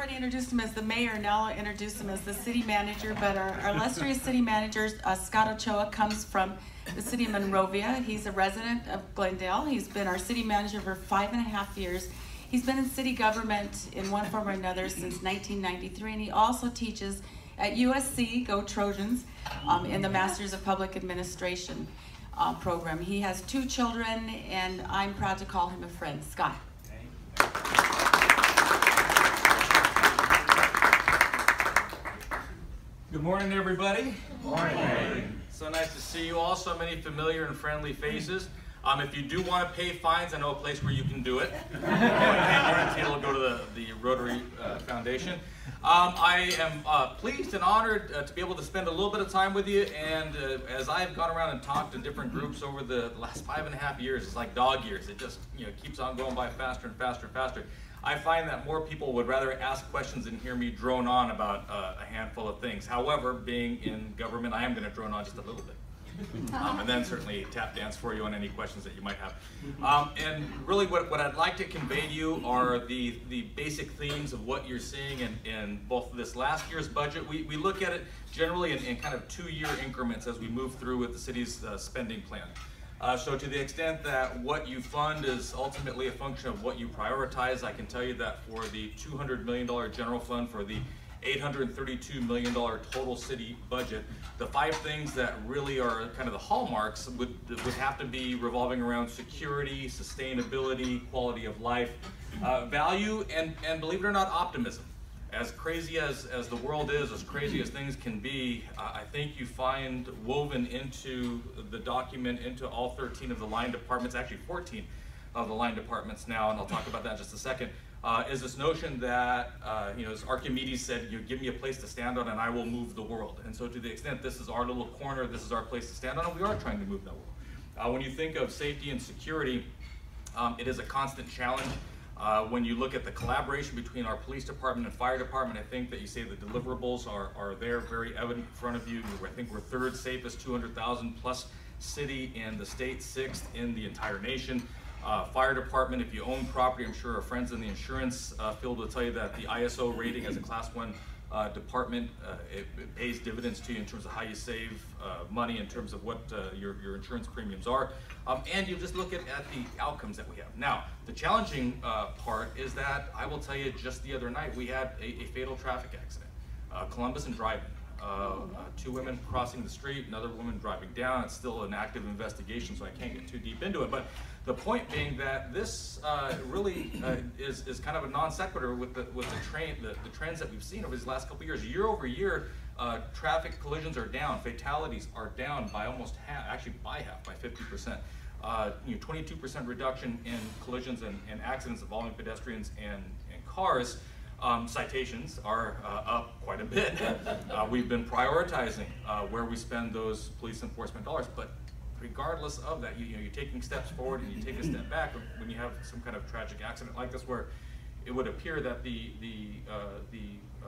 already introduced him as the mayor, now I'll introduce him as the city manager, but our illustrious city manager, Scott Ochoa, comes from the city of Monrovia. He's a resident of Glendale. He's been our city manager for 5.5 years. He's been in city government in one form or another since 1993, and he also teaches at USC, go Trojans, in the Masters of Public Administration program. He has 2 children, and I'm proud to call him a friend. Scott. Good morning, everybody. Good morning. So nice to see you all. So many familiar and friendly faces. If you do want to pay fines, I know a place where you can do it. It'll go to the Rotary Foundation. I am pleased and honored to be able to spend a little bit of time with you. And as I've gone around and talked to different groups over the last 5.5 years, it's like dog years. It just keeps on going by faster and faster and faster. I find that more people would rather ask questions than hear me drone on about a handful of things. However, being in government, I am going to drone on just a little bit. And then certainly tap dance for you on any questions that you might have. And really what I'd like to convey to you are the basic themes of what you're seeing in both this last year's budget. We look at it generally in kind of 2-year increments as we move through with the city's spending plan. So to the extent that what you fund is ultimately a function of what you prioritize, I can tell you that for the $200 million general fund, for the $832 million total city budget, the 5 things that really are kind of the hallmarks would have to be revolving around security, sustainability, quality of life, value, and believe it or not, optimism. As crazy as the world is, as crazy as things can be, I think you find woven into the document, into all 13 of the line departments, actually 14 of the line departments now, and I'll talk about that in just a second, is this notion that, as Archimedes said, give me a place to stand on and I will move the world. And so to the extent this is our little corner, this is our place to stand on, and we are trying to move that world. When you think of safety and security, it is a constant challenge. When you look at the collaboration between our police department and fire department, I think that you say the deliverables are there, very evident in front of you. I think we're 3rd safest 200,000 plus city in the state, 6th in the entire nation. Fire department, if you own property, I'm sure our friends in the insurance field will tell you that the ISO rating as a class 1 department, it pays dividends to you in terms of how you save money, in terms of what your insurance premiums are. And you just look at the outcomes that we have. Now, the challenging part is that I will tell you just the other night we had a fatal traffic accident. Columbus and driving. 2 women crossing the street, another woman driving down. It's still an active investigation, so I can't get too deep into it. But the point being that this really is kind of a non sequitur with the trends that we've seen over these last couple of years. Year over year, traffic collisions are down, fatalities are down by almost half, actually by half, by 50%. 22% reduction in collisions and accidents involving pedestrians and cars. Citations are up quite a bit. We've been prioritizing where we spend those police enforcement dollars, but regardless of that, you're taking steps forward and you take a step back when you have some kind of tragic accident like this, where it would appear that the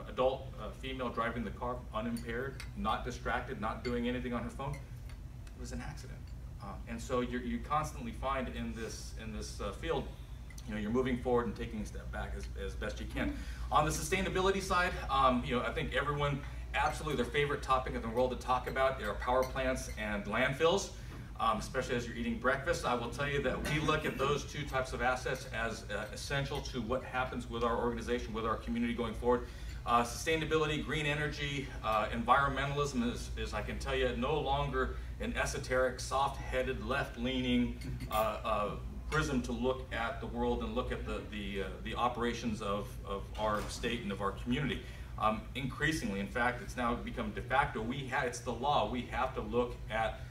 adult female driving the car, unimpaired, not distracted, not doing anything on her phone, it was an accident. And so you constantly find in this field, you're moving forward and taking a step back as best you can. On the sustainability side, I think everyone, absolutely their favorite topic in the world to talk about are power plants and landfills, especially as you're eating breakfast. I will tell you that we look at those 2 types of assets as essential to what happens with our organization, with our community going forward. Sustainability, green energy, environmentalism is, I can tell you, no longer an esoteric, soft-headed, left-leaning prism to look at the world and look at the operations of our state and of our community. Increasingly, in fact, it's now become de facto. It's the law. We have to look at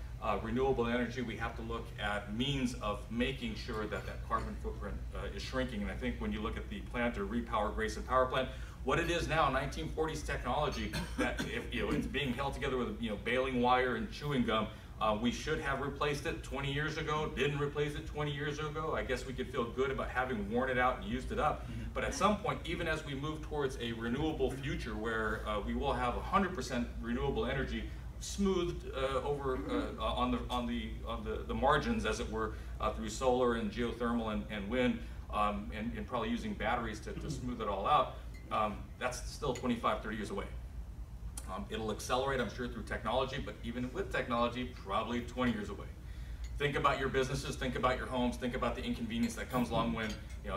renewable energy. We have to look at means of making sure that carbon footprint is shrinking. And I think when you look at the plan to repower Grayson Power Plant, what it is now, 1940s technology, that if it's being held together with baling wire and chewing gum. We should have replaced it 20 years ago, didn't replace it 20 years ago. I guess we could feel good about having worn it out and used it up. But at some point, even as we move towards a renewable future where we will have 100% renewable energy smoothed over on the margins, as it were, through solar and geothermal and wind, and probably using batteries to smooth it all out. that's still 25, 30 years away. It'll accelerate, I'm sure, through technology, but even with technology, probably 20 years away. Think about your businesses, think about your homes, think about the inconvenience that comes along when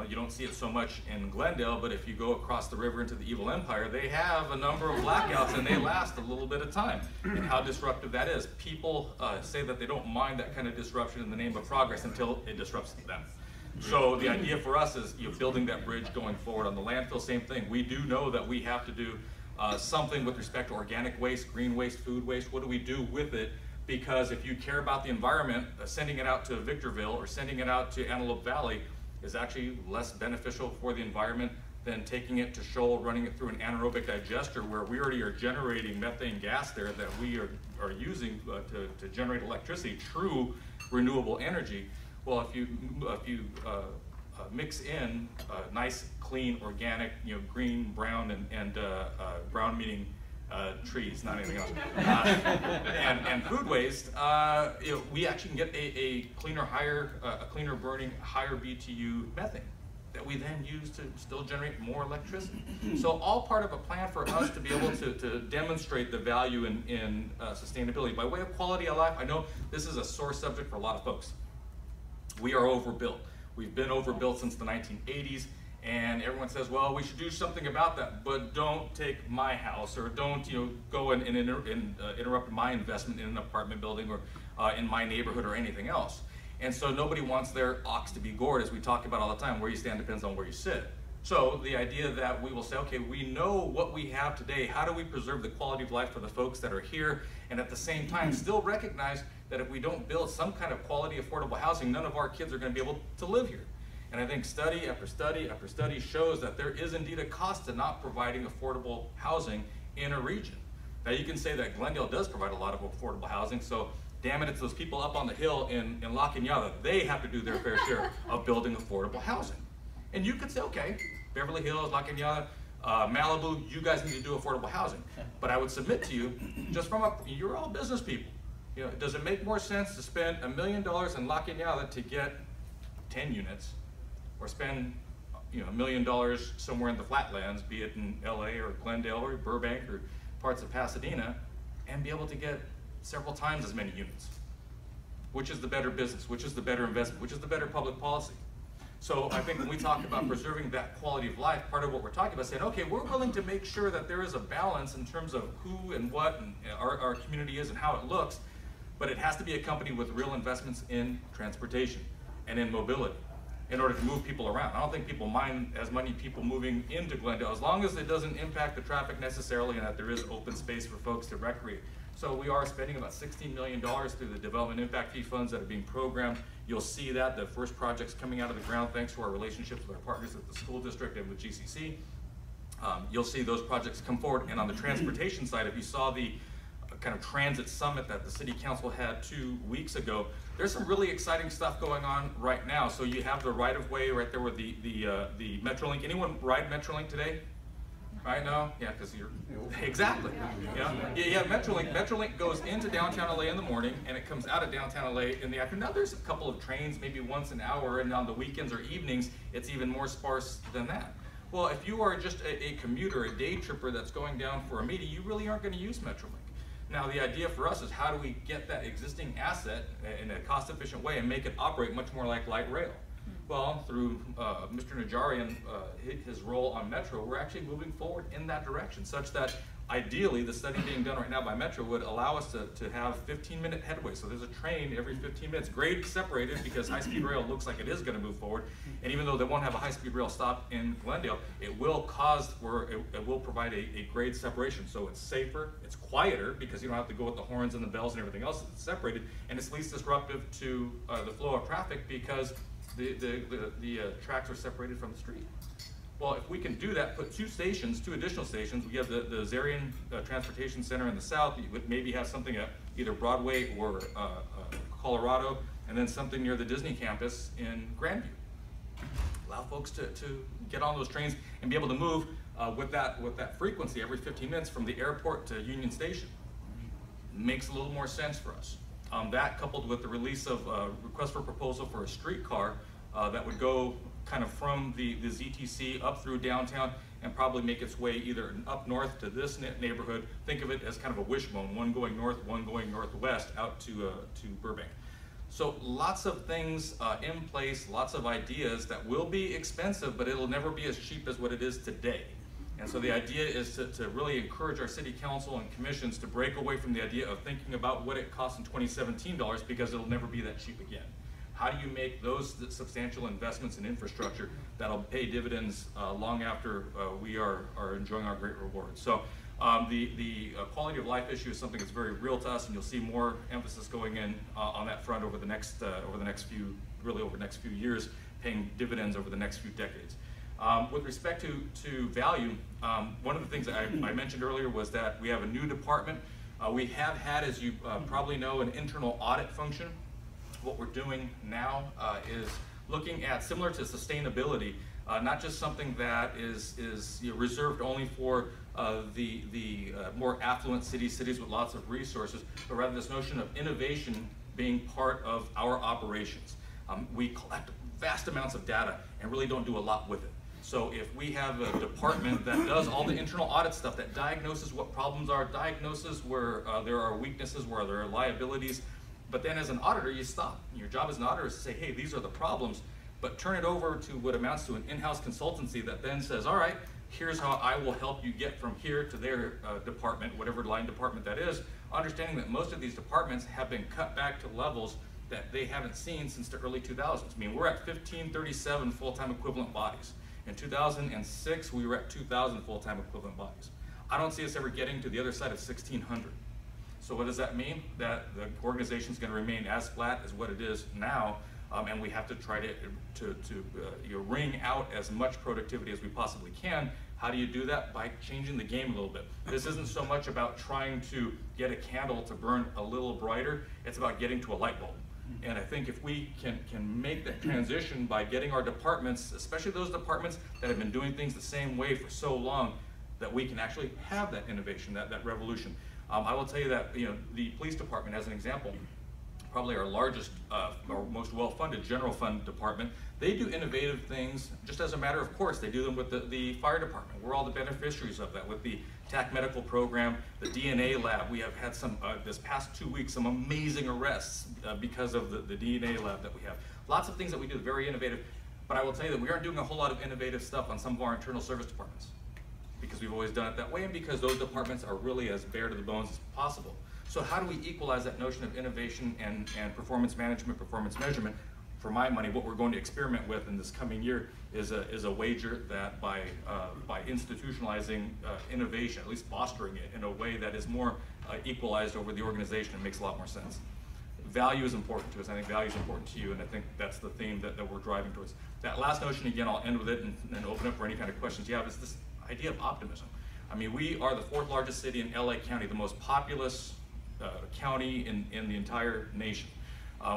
you don't see it so much in Glendale, but if you go across the river into the evil empire, they have a number of blackouts and they last a little bit of time, and how disruptive that is. People say that they don't mind that kind of disruption in the name of progress until it disrupts them. So the idea for us is building that bridge going forward. On the landfill, same thing. We do know that we have to do something with respect to organic waste, green waste, food waste. What do we do with it? Because if you care about the environment, sending it out to Victorville or sending it out to Antelope Valley is actually less beneficial for the environment than taking it to Shoal, running it through an anaerobic digester where we already are generating methane gas there that we are using to generate electricity, true renewable energy. Well, if you mix in nice, clean, organic, green, brown, and brown meaning trees, not anything else, and food waste, we actually can get a cleaner burning, higher BTU methane that we then use to still generate more electricity. So all part of a plan for us to be able to demonstrate the value in sustainability. By way of quality of life, I know this is a sore subject for a lot of folks. We are overbuilt. We've been overbuilt since the 1980s. And everyone says, well, we should do something about that, but don't take my house, or don't go and interrupt my investment in an apartment building or in my neighborhood or anything else. And so nobody wants their ox to be gored, as we talk about all the time. Where you stand depends on where you sit. So the idea that we will say, okay, we know what we have today. How do we preserve the quality of life for the folks that are here, and at the same time still recognize that if we don't build some kind of quality, affordable housing, none of our kids are going to be able to live here. And I think study after study after study shows that there is indeed a cost to not providing affordable housing in a region. Now you can say that Glendale does provide a lot of affordable housing, so damn it, it's those people up on the hill in La Cañada. They have to do their fair share of building affordable housing. And you could say, okay, Beverly Hills, La Cañada, Malibu, you guys need to do affordable housing. But I would submit to you, just from you're all business people. Does it make more sense to spend $1 million in La Cañada to get 10 units, or spend $1 million somewhere in the flatlands, be it in LA or Glendale or Burbank or parts of Pasadena, and be able to get several times as many units? Which is the better business? Which is the better investment? Which is the better public policy? So I think when we talk about preserving that quality of life, part of what we're talking about is saying, okay, we're willing to make sure that there is a balance in terms of who and what and our community is and how it looks, but it has to be accompanied with real investments in transportation and in mobility in order to move people around. I don't think people mind as many people moving into Glendale, as long as it doesn't impact the traffic necessarily and that there is open space for folks to recreate. So we are spending about $16 million through the development impact fee funds that are being programmed. You'll see that the first project's coming out of the ground thanks to our relationships with our partners at the school district and with GCC. You'll see those projects come forward. And on the transportation side, if you saw the kind of transit summit that the city council had 2 weeks ago, there's some really exciting stuff going on right now. So you have the right-of-way right there with the Metrolink. Anyone ride Metrolink today? Right now? Yeah, because you're, exactly. Yeah, Metrolink. Metrolink goes into downtown LA in the morning and it comes out of downtown LA in the afternoon. Now there's a couple of trains, maybe once an hour, and on the weekends or evenings, it's even more sparse than that. Well, if you are just a commuter, a day tripper that's going down for a meeting, you really aren't going to use Metrolink. Now the idea for us is how do we get that existing asset in a cost-efficient way and make it operate much more like light rail? Well, through Mr. Najarian, his role on Metro, we're actually moving forward in that direction, such that ideally the study being done right now by Metro would allow us to have 15-minute headway. So there's a train every 15 minutes, grade separated, because high-speed rail looks like it is going to move forward. And even though they won't have a high-speed rail stop in Glendale, it will provide a grade separation. So it's safer, it's quieter, because you don't have to go with the horns and the bells and everything else. It's separated, and it's least disruptive to the flow of traffic because the tracks are separated from the street. Well, if we can do that, put two additional stations. We have the Zarian Transportation Center in the south. You would maybe have something at either Broadway or Colorado, and then something near the Disney campus in Grandview. Allow folks to get on those trains and be able to move with that frequency every 15 minutes from the airport to Union Station. Makes a little more sense for us. That coupled with the release of request for proposal for a streetcar that would go kind of from the ZTC up through downtown and probably make its way either up north to this neighborhood. Think of it as kind of a wishbone, one going north, one going northwest out to Burbank. So lots of things in place, lots of ideas that will be expensive, but it'll never be as cheap as what it is today. And so the idea is to really encourage our city council and commissions to break away from the idea of thinking about what it costs in 2017 dollars, because it'll never be that cheap again. How do you make those substantial investments in infrastructure that'll pay dividends long after we are enjoying our great rewards? So the quality of life issue is something that's very real to us, and you'll see more emphasis going in on that front over the next few years, paying dividends over the next few decades. With respect to value, one of the things that I mentioned earlier was that we have a new department. We have had, as you probably know, an internal audit function. What we're doing now is looking at, similar to sustainability, not just something that is reserved only for the more affluent cities with lots of resources, but rather this notion of innovation being part of our operations. We collect vast amounts of data and really don't do a lot with it. So if we have a department that does all the internal audit stuff, that diagnoses what problems are, diagnoses where there are weaknesses, where there are liabilities, but then as an auditor, you stop. Your job as an auditor is to say, hey, these are the problems, but turn it over to what amounts to an in-house consultancy that then says, all right, here's how I will help you get from here to their department, whatever line department that is, understanding that most of these departments have been cut back to levels that they haven't seen since the early 2000s. I mean, we're at 1537 full-time equivalent bodies. In 2006, we were at 2,000 full-time equivalent bodies. I don't see us ever getting to the other side of 1,600. So what does that mean? That the organization is going to remain as flat as what it is now, and we have to try to wring out as much productivity as we possibly can. How do you do that? By changing the game a little bit. This isn't so much about trying to get a candle to burn a little brighter, it's about getting to a light bulb. And I think if we can make that transition by getting our departments, especially those departments that have been doing things the same way for so long, that we can actually have that innovation, that revolution. I will tell you that the police department, as an example, probably our largest, our most well-funded general fund department, they do innovative things just as a matter of course. They do them with the fire department. We're all the beneficiaries of that, with the TAC medical program, the DNA lab. We have had some, this past 2 weeks, some amazing arrests because of the DNA lab that we have. Lots of things that we do, very innovative, but I will tell you that we aren't doing a whole lot of innovative stuff on some of our internal service departments, because we've always done it that way, and because those departments are really as bare to the bones as possible. So how do we equalize that notion of innovation and performance management, performance measurement? For my money, what we're going to experiment with in this coming year is a wager that by institutionalizing innovation, at least fostering it in a way that is more equalized over the organization, it makes a lot more sense. Value is important to us. I think value is important to you, and I think that's the theme that we're driving towards. That last notion, again, I'll end with it and open up for any kind of questions you have, is this idea of optimism. I mean, we are the 4th largest city in LA County, the most populous county in the entire nation.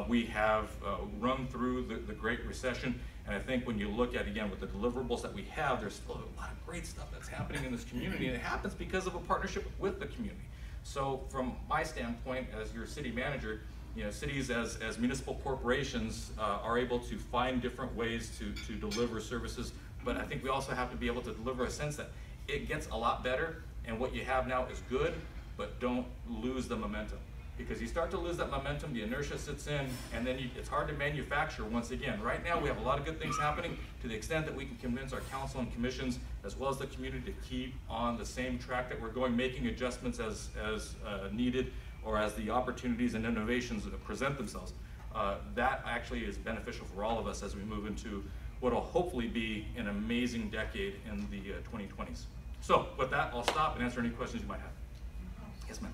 We have run through the Great Recession, and I think when you look at, again, with the deliverables that we have, there's still a lot of great stuff that's happening in this community, and it happens because of a partnership with the community. So from my standpoint as your city manager, cities as municipal corporations are able to find different ways to deliver services, but I think we also have to be able to deliver a sense that it gets a lot better, and what you have now is good, but don't lose the momentum. Because you start to lose that momentum, the inertia sits in, and then it's hard to manufacture once again. Right now, we have a lot of good things happening. To the extent that we can convince our council and commissions, as well as the community, to keep on the same track that we're going, making adjustments as needed, or as the opportunities and innovations that present themselves, that actually is beneficial for all of us as we move into what will hopefully be an amazing decade in the 2020s. So with that, I'll stop and answer any questions you might have. Yes, ma'am.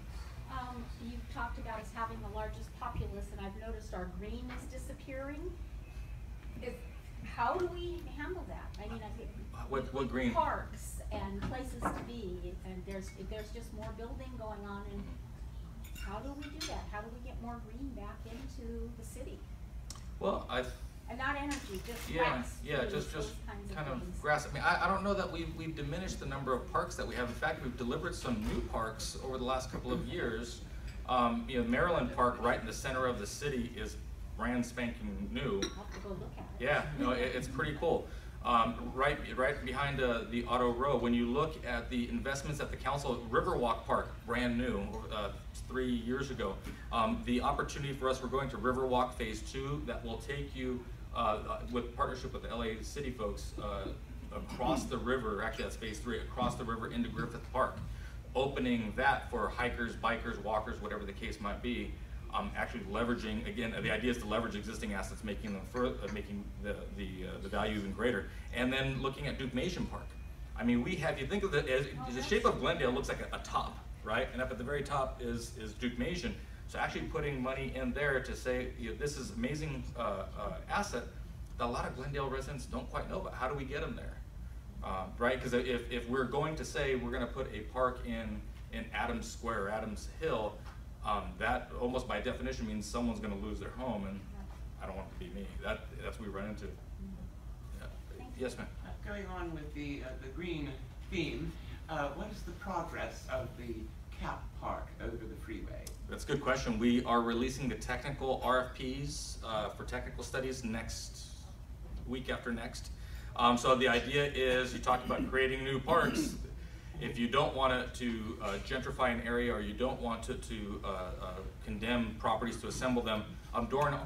You've talked about us having the largest populace, and I've noticed our green is disappearing. How do we handle that? I mean, I think what green? Parks and places to be, and there's just more building going on, and how do we do that? How do we get more green back into the city? Well, and not energy, just grass. Yeah, just kind of grass. I mean, I don't know that we've diminished the number of parks that we have. In fact, we've delivered some new parks over the last couple of years. Maryland Park, right in the center of the city, is brand spanking new. I'll have to go look at it. Yeah, it's pretty cool. Right behind the Auto Row, when you look at the investments at the council, Riverwalk Park, brand new, 3 years ago. The opportunity for us, we're going to Riverwalk Phase 2 that will take you, with partnership with the LA City folks, across the river, actually that's Phase 3, across the river into Griffith Park. Opening that for hikers, bikers, walkers, whatever the case might be. Actually leveraging, again, the idea is to leverage existing assets, making them making the value even greater. And then looking at Duke-Mason Park. I mean, we have, you think of it as, the shape of Glendale looks like a top, right? And up at the very top is Duke-Mason. So actually putting money in there to say, you know, this is amazing asset that a lot of Glendale residents don't quite know about. How do we get them there? Right, because if we're going to say we're going to put a park in Adams Square, Adams Hill, that almost by definition means someone's going to lose their home, and I don't want it to be me. That's what we run into. Yeah. Yes, ma'am. Going on with the green theme, what is the progress of the Cap Park over the freeway? That's a good question. We are releasing the technical RFPs for technical studies next week after next. So the idea is, you talked about creating new parks. If you don't want to gentrify an area, or you don't want to condemn properties to assemble them, Doran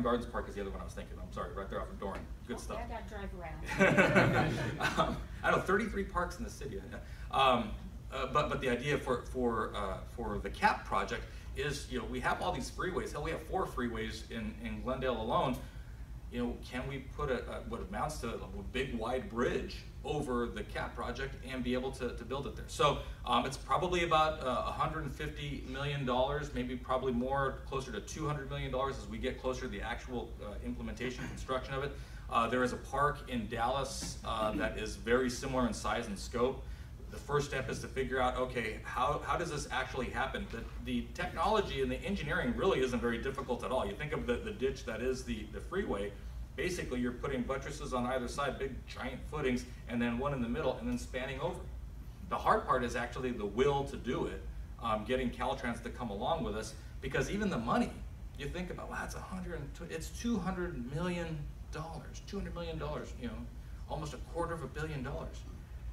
Gardens Park is the other one I was thinking of. I'm sorry, right there off of Doran. Good stuff. I gotta drive around. I know 33 parks in the city. But the idea for the CAP project is, you know, we have all these freeways. Hell, we have 4 freeways in Glendale alone. You know, can we put what amounts to a big wide bridge over the CAP project and be able to build it there? So it's probably about $150 million, maybe probably more, closer to $200 million as we get closer to the actual implementation, construction of it. There is a park in Dallas that is very similar in size and scope. The first step is to figure out, okay, how does this actually happen? The technology and the engineering really isn't very difficult at all. You think of the ditch that is the freeway. Basically, you're putting buttresses on either side, big giant footings, and then one in the middle, and then spanning over. The hard part is actually the will to do it, getting Caltrans to come along with us, because even the money, you think about, wow, it's $200 million, $200 million, you know, almost $250 million.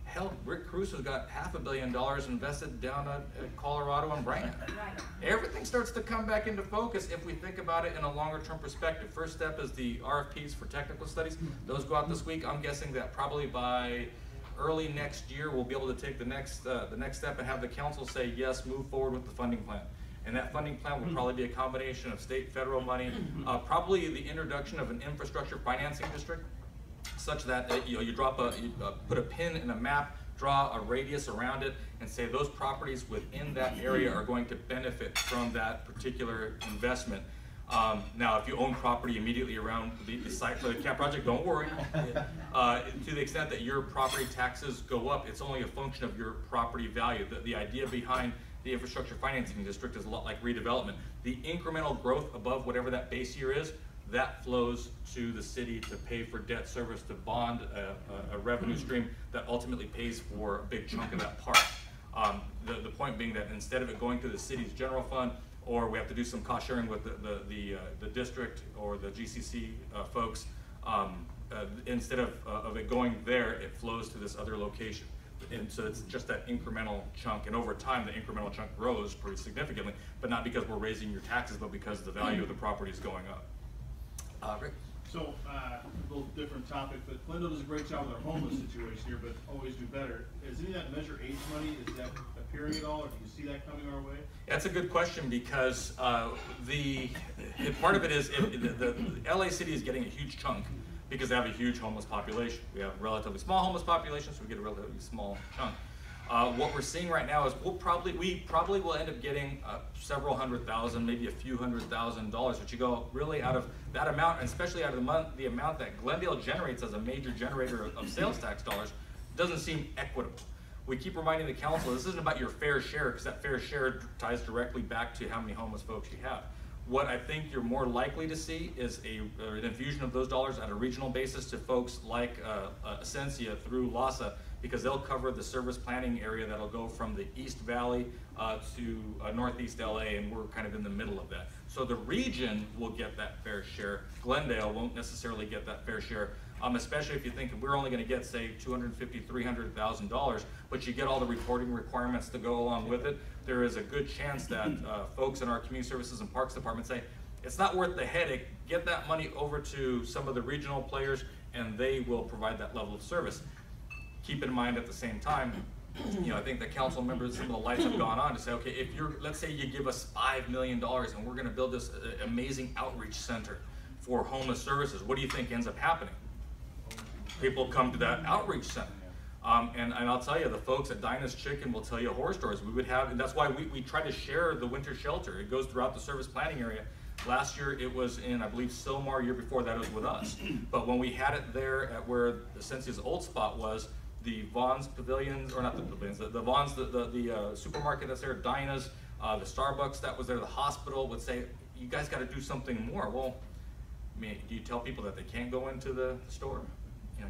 Hell, Rick Caruso's got $500 million invested down at Colorado and Brand. Right. Everything starts to come back into focus if we think about it in a longer term perspective. First step is the RFPs for technical studies. Those go out this week. I'm guessing that probably by early next year we'll be able to take the next step and have the council say yes, move forward with the funding plan. And that funding plan will probably be a combination of state, federal money, probably the introduction of an infrastructure financing district, such that you put a pin in a map, draw a radius around it, and say those properties within that area are going to benefit from that particular investment. Now, if you own property immediately around the site for the CAP project, don't worry. To the extent that your property taxes go up, it's only a function of your property value. The idea behind the infrastructure financing district is a lot like redevelopment. The incremental growth above whatever that base year is, that flows to the city to pay for debt service, to bond a revenue stream that ultimately pays for a big chunk of that park. The point being that instead of it going to the city's general fund, or we have to do some cost sharing with the district or the GCC folks, instead of it going there, it flows to this other location. And so it's just that incremental chunk, and over time the incremental chunk grows pretty significantly, but not because we're raising your taxes, but because the value of the property is going up. Rick? So, a little different topic, but Glendale does a great job with our homeless situation here, but always do better. Is any of that Measure H money, is that appearing at all, or do you see that coming our way? That's a good question, because part of it is the LA City is getting a huge chunk because they have a huge homeless population. We have a relatively small homeless population, so we get a relatively small chunk. What we're seeing right now is we probably will end up getting several $100,000, maybe a few $100,000, which you go really out of that amount, and especially out of the amount that Glendale generates as a major generator of sales tax dollars, doesn't seem equitable. We keep reminding the council, this isn't about your fair share, because that fair share ties directly back to how many homeless folks you have. What I think you're more likely to see is an infusion of those dollars on a regional basis to folks like Ascensia through LASA, because they'll cover the service planning area that'll go from the East Valley to Northeast LA, and we're kind of in the middle of that. So the region will get that fair share. Glendale won't necessarily get that fair share. especially if you think we're only going to get, say, $250,000, $300,000, but you get all the reporting requirements to go along with it. There is a good chance that folks in our community services and parks department say, it's not worth the headache, get that money over to some of the regional players and they will provide that level of service. Keep in mind at the same time, I think the council members, some of the lights have gone on to say, okay, if let's say you give us $5 million and we're gonna build this amazing outreach center for homeless services, what do you think ends up happening? People come to that outreach center. And I'll tell you, the folks at Dinah's Chicken will tell you horror stories. We would have, and that's why we try to share the winter shelter. It goes throughout the service planning area. Last year it was in, I believe, Sylmar. Year before that it was with us. But when we had it there at where the Census old spot was, the Vaughn's Pavilions, or not the pavilions, the Vaughn's, the supermarket that's there, Dinah's, the Starbucks that was there, the hospital would say, you guys got to do something more. Well, I mean, do you tell people that they can't go into the store?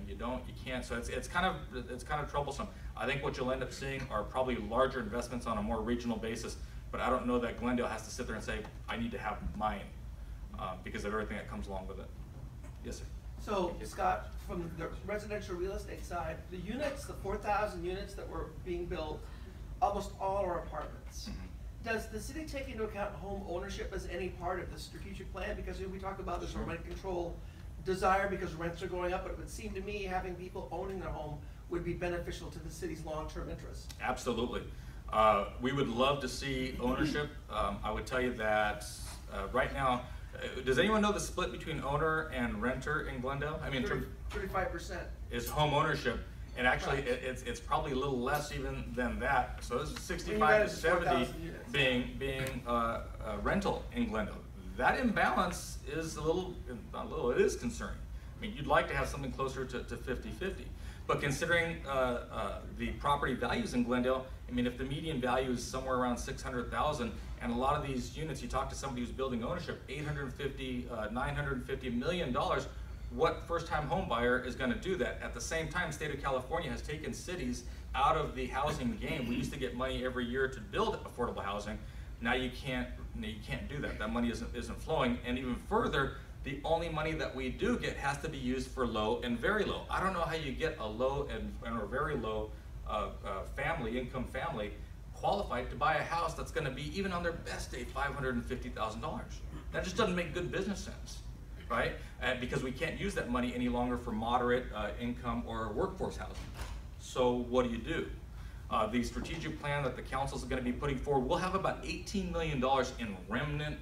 You don't, you can't. So it's kind of troublesome. I think what you'll end up seeing are probably larger investments on a more regional basis. But I don't know that Glendale has to sit there and say, I need to have mine because of everything that comes along with it. Yes, sir. So, Scott, from the residential real estate side, the units, the 4,000 units that were being built, almost all are apartments. Mm-hmm. Does the city take into account home ownership as any part of the strategic plan? Because we talk about this rent control desire because rents are going up, but it would seem to me having people owning their home would be beneficial to the city's long-term interests. Absolutely. We would love to see ownership. I would tell you that right now, does anyone know the split between owner and renter in Glendale? I mean, 35% is home ownership, and actually it's probably a little less even than that. So this is 65 to 70 being rental in Glendale. That imbalance is not a little, it is concerning. I mean, you'd like to have something closer to 50-50. But considering the property values in Glendale, I mean, if the median value is somewhere around $600,000, and a lot of these units, you talk to somebody who's building ownership, $850, $950 million, what first-time home buyer is going to do that? At the same time, state of California has taken cities out of the housing game. We used to get money every year to build affordable housing. Now you can't do that. That money isn't flowing, and even further, the only money that we do get has to be used for low and very low. I don't know how you get a low and or very low income family qualified to buy a house that's going to be, even on their best day, $550,000. That just doesn't make good business sense, right? Because we can't use that money any longer for moderate income or workforce housing. So what do? The strategic plan that the council is going to be putting forward, we'll have about $18 million in remnant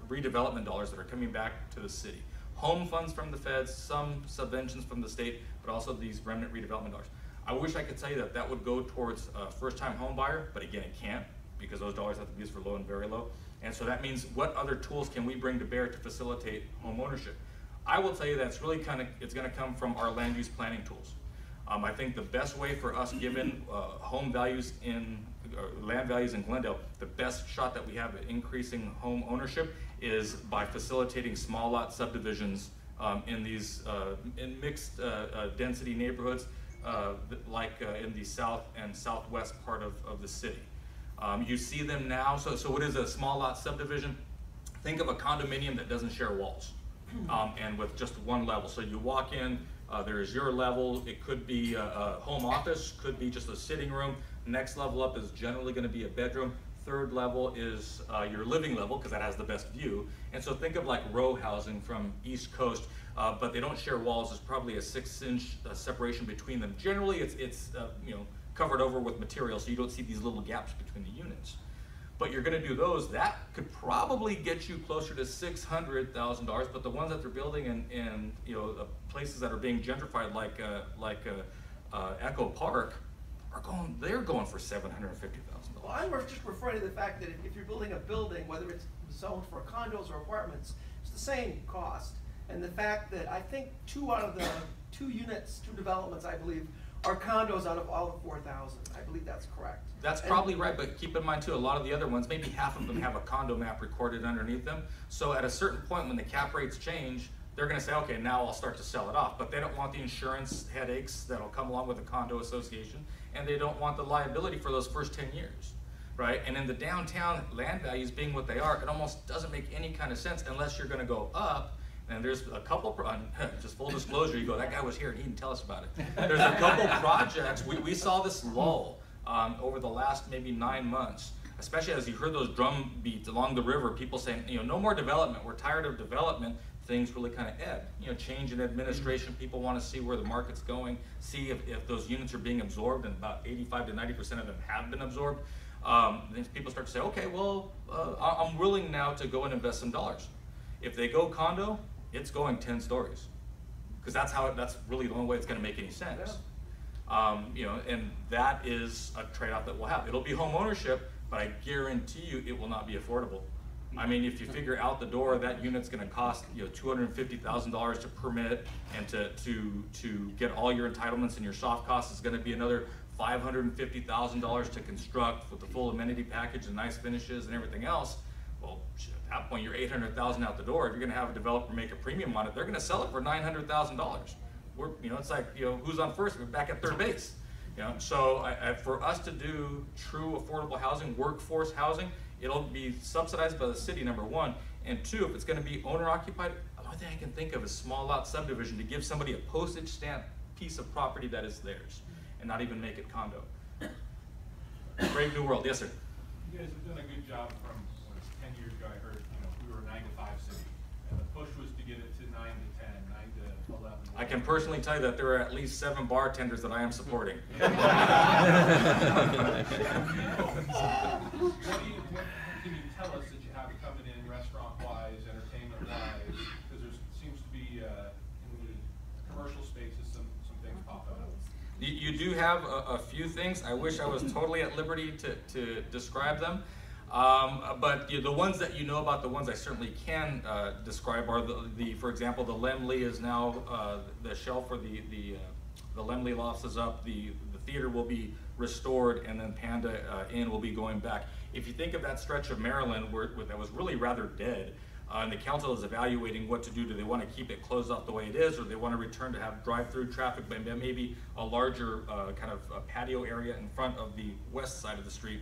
redevelopment dollars that are coming back to the city. Home funds from the feds, some subventions from the state, but also these remnant redevelopment dollars. I wish I could tell you that that would go towards a first-time home buyer, but again, it can't because those dollars have to be used for low and very low. And so that means what other tools can we bring to bear to facilitate home ownership? I will tell you that it's really it's going to come from our land use planning tools. I think the best way for us, given land values in Glendale, the best shot that we have at increasing home ownership is by facilitating small lot subdivisions in these in mixed density neighborhoods, like in the south and southwest part of the city. You see them now. So what is a small lot subdivision? Think of a condominium that doesn't share walls and with just one level. So you walk in. There is your level. It could be a home office, could be just a sitting room. Next level up is generally going to be a bedroom. Third level is your living level because that has the best view. And so think of like row housing from East Coast, but they don't share walls. There's probably a 6-inch separation between them. Generally, it's covered over with material, so you don't see these little gaps between the units. But you're going to do those. That could probably get you closer to $600,000. But the ones that they're building in places that are being gentrified, like Echo Park, they're going for $750,000. Well, I'm just referring to the fact that if you're building a building, whether it's zoned for condos or apartments, it's the same cost. And the fact that I think 2 out of the 2 developments, I believe, are condos out of all the 4,000. I believe that's correct. That's probably right, but keep in mind too, a lot of the other ones, maybe half of them have a condo map recorded underneath them. So at a certain point when the cap rates change, they're going to say, okay, now I'll start to sell it off. But they don't want the insurance headaches that'll come along with a condo association, and they don't want the liability for those first 10 years, right? And in the downtown, land values being what they are, it almost doesn't make any kind of sense unless you're going to go up And there's a couple, just full disclosure, you go, that guy was here and he didn't tell us about it. There's a couple projects, we saw this lull over the last maybe 9 months, especially as you heard those drum beats along the river, people saying, you know, no more development, we're tired of development. Things really kind of ebbed. You know, change in administration, people want to see where the market's going, see if those units are being absorbed, and about 85 to 90% of them have been absorbed. Then people start to say, okay, well, I'm willing now to go and invest some dollars. If they go condo, it's going 10 stories, because that's really the only way it's going to make any sense. You know, and that is a trade-off that we'll have. It'll be home ownership, but I guarantee you it will not be affordable. I mean, if you figure out the door, that unit's going to cost, you know, $250,000 to permit, and to get all your entitlements, and your soft costs is going to be another $550,000 to construct with the full amenity package and nice finishes and everything else. Well, shit, at that point, you're $800,000 out the door. If you're going to have a developer make a premium on it, they're going to sell it for $900,000. You know, it's like, you know, who's on first? We're back at third base. You know, so for us to do true affordable housing, workforce housing, it'll be subsidized by the city, number one, and two, if it's going to be owner occupied, the only thing I can think of is small lot subdivision, to give somebody a postage stamp piece of property that is theirs, and not even make it condo. Brave new world. Yes, sir. You guys have done a good job from, 10 years ago, I heard, you know, we were a 9 to 5 city, and the push was to get it to 9 to 10, 9 to 11. I can personally tell you that there are at least 7 bartenders that I am supporting. What can you tell us that you have coming in restaurant-wise, entertainment-wise? Because there seems to be, in the commercial spaces, some things popping up. You do have a few things. I wish I was totally at liberty to describe them. But the ones that you know about, the ones I certainly can describe are for example, the Lemley is now, the shelf for the Lemley Lofts is up, the theater will be restored, and then Panda Inn will be going back. If you think of that stretch of Maryland where that was really rather dead, and the council is evaluating what to do. Do they want to keep it closed off the way it is, or do they want to return to have drive-through traffic, but maybe a larger kind of patio area in front of the west side of the street,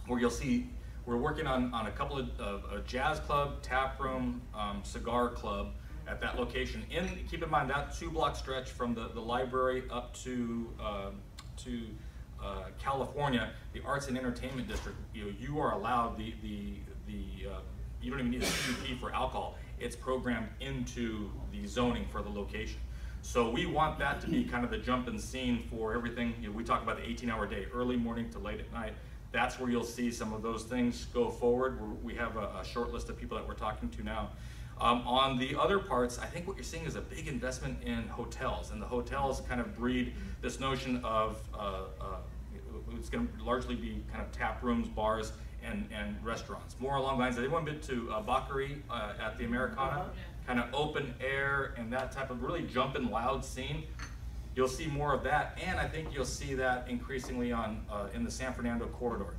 where you'll see we're working on a couple of a jazz club, tap room, cigar club at that location. Keep in mind that 2-block stretch from the library up to California, the Arts and Entertainment District. You are allowed you don't even need a CUP for alcohol. It's programmed into the zoning for the location. So we want that to be kind of the jumping scene for everything. We talk about the 18-hour day, early morning to late at night. That's where you'll see some of those things go forward. We have a short list of people that we're talking to now. On the other parts, I think what you're seeing is a big investment in hotels, and the hotels kind of breed this notion of it's going to largely be kind of tap rooms, bars, and restaurants. More along the lines, anyone been to Bakari at the Americana? Kind of open air and that type of really jumping loud scene. You'll see more of that, and I think you'll see that increasingly in the San Fernando corridor,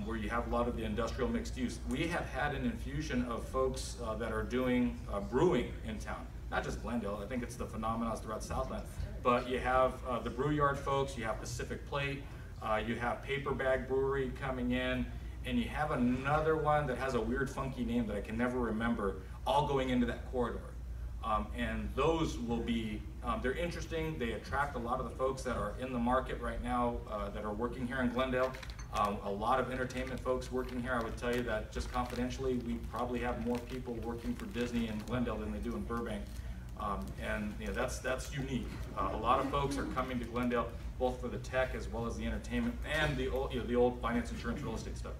where you have a lot of the industrial mixed use. We have had an infusion of folks that are doing brewing in town, not just Glendale. I think it's the phenomenon throughout Southland. But you have the Brew Yard folks, you have Pacific Plate, you have Paper Bag Brewery coming in, and you have another one that has a weird funky name that I can never remember, all going into that corridor. And those will be, they're interesting. They attract a lot of the folks that are in the market right now that are working here in Glendale. A lot of entertainment folks working here. I would tell you that just confidentially, we probably have more people working for Disney in Glendale than they do in Burbank. And that's unique. A lot of folks are coming to Glendale both for the tech as well as the entertainment and the old finance, insurance, real estate stuff.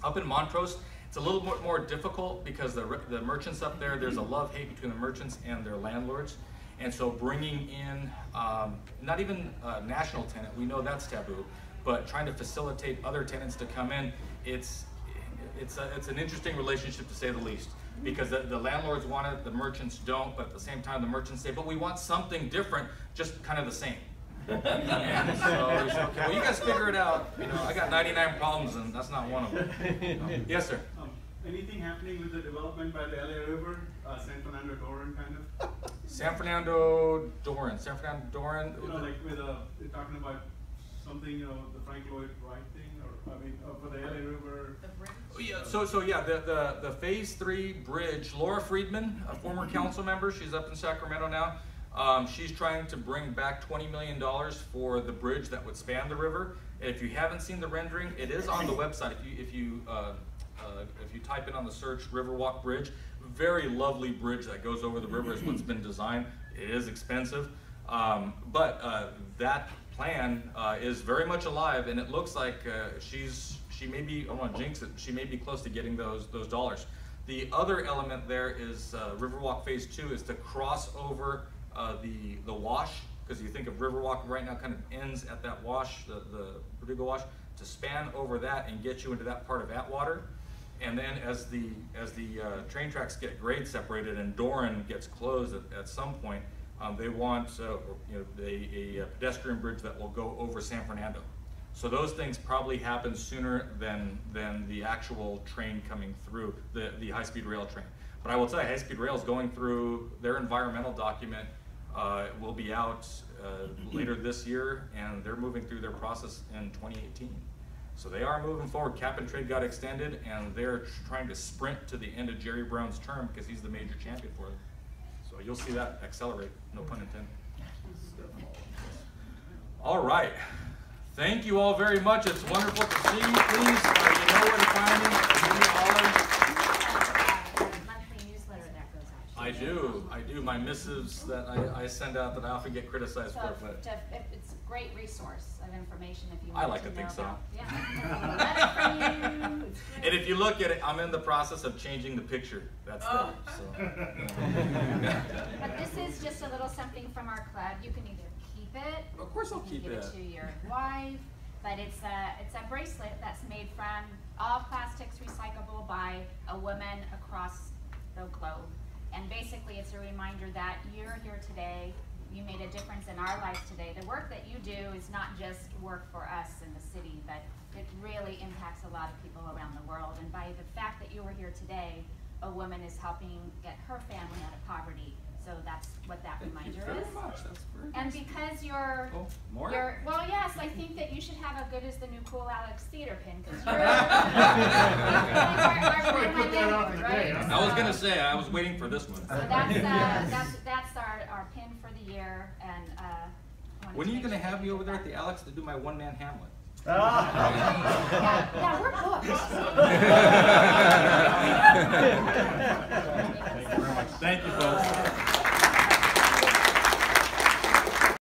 Up in Montrose, it's a little bit more difficult because the merchants up there's a love-hate between the merchants and their landlords. And so bringing in, not even a national tenant, we know that's taboo, but trying to facilitate other tenants to come in, it's an interesting relationship to say the least. Because the landlords want it, the merchants don't, but at the same time the merchants say, but we want something different, just kind of the same. And so we say, okay, well, you guys figure it out. I got 99 problems and that's not one of them. Yes, sir. Anything happening with the development by the LA River, San Fernando Doran kind of? San Fernando Doran. Like with they're talking about something, the Frank Lloyd Wright thing, or, I mean, for the LA River? The bridge? Yeah, so yeah, the Phase 3 bridge, Laura Friedman, a former council member, she's up in Sacramento now. She's trying to bring back $20 million for the bridge that would span the river. And if you haven't seen the rendering, it is on the website. If you type in on the search Riverwalk Bridge, very lovely bridge that goes over the river is what's been designed. It is expensive, but that plan is very much alive, and it looks like she may be, I don't want to jinx it, she may be close to getting those dollars. The other element there is Riverwalk Phase 2 is to cross over the wash, because you think of Riverwalk right now kind of ends at that wash, the Verdugo Wash, to span over that and get you into that part of Atwater. And then as the train tracks get grade separated and Doran gets closed at some point, they want a pedestrian bridge that will go over San Fernando. So those things probably happen sooner than the actual train coming through, the high-speed rail train. But I will tell you, high-speed rail is going through their environmental document. Will be out later this year, and they're moving through their process in 2018. So they are moving forward. Cap and trade got extended, and they're trying to sprint to the end of Jerry Brown's term because he's the major champion for it. So you'll see that accelerate, no pun intended. All right. Thank you all very much. It's wonderful to see you. Please, you know where to find me. Give me a holler. Monthly newsletter that goes out. I do. My missives that I send out that I often get criticized So for. But it's a great resource of information if you I want like to to think know so. about. Yeah. Letter from you. It's And great. if you look at it, I'm in the process of changing the picture. That's there. So. But this is just a little something from our club. You can either keep it. Of course I'll you keep can give it. it to your wife. But it's a bracelet that's made from all plastics recyclable by a woman across the globe. And basically it's a reminder that you're here today. You made a difference in our lives today. The work that you do is not just work for us in the city, but it really impacts a lot of people around the world. And by the fact that you were here today, a woman is helping get her family out of poverty. So that's what that reminder Thank you is. very much. That's very And nice. because you're, Oh, more? well, yes, I think that you should have a good as the new cool Alex theater pin, because you're Put that on today, huh? I was gonna say, I was waiting for this one. So that's our pin for the year, and wanted When to are you make gonna sure have that me you over did there at that. the Alex to do my one-man Hamlet? Yeah, we're booked. Thank you very much. Thank you, folks.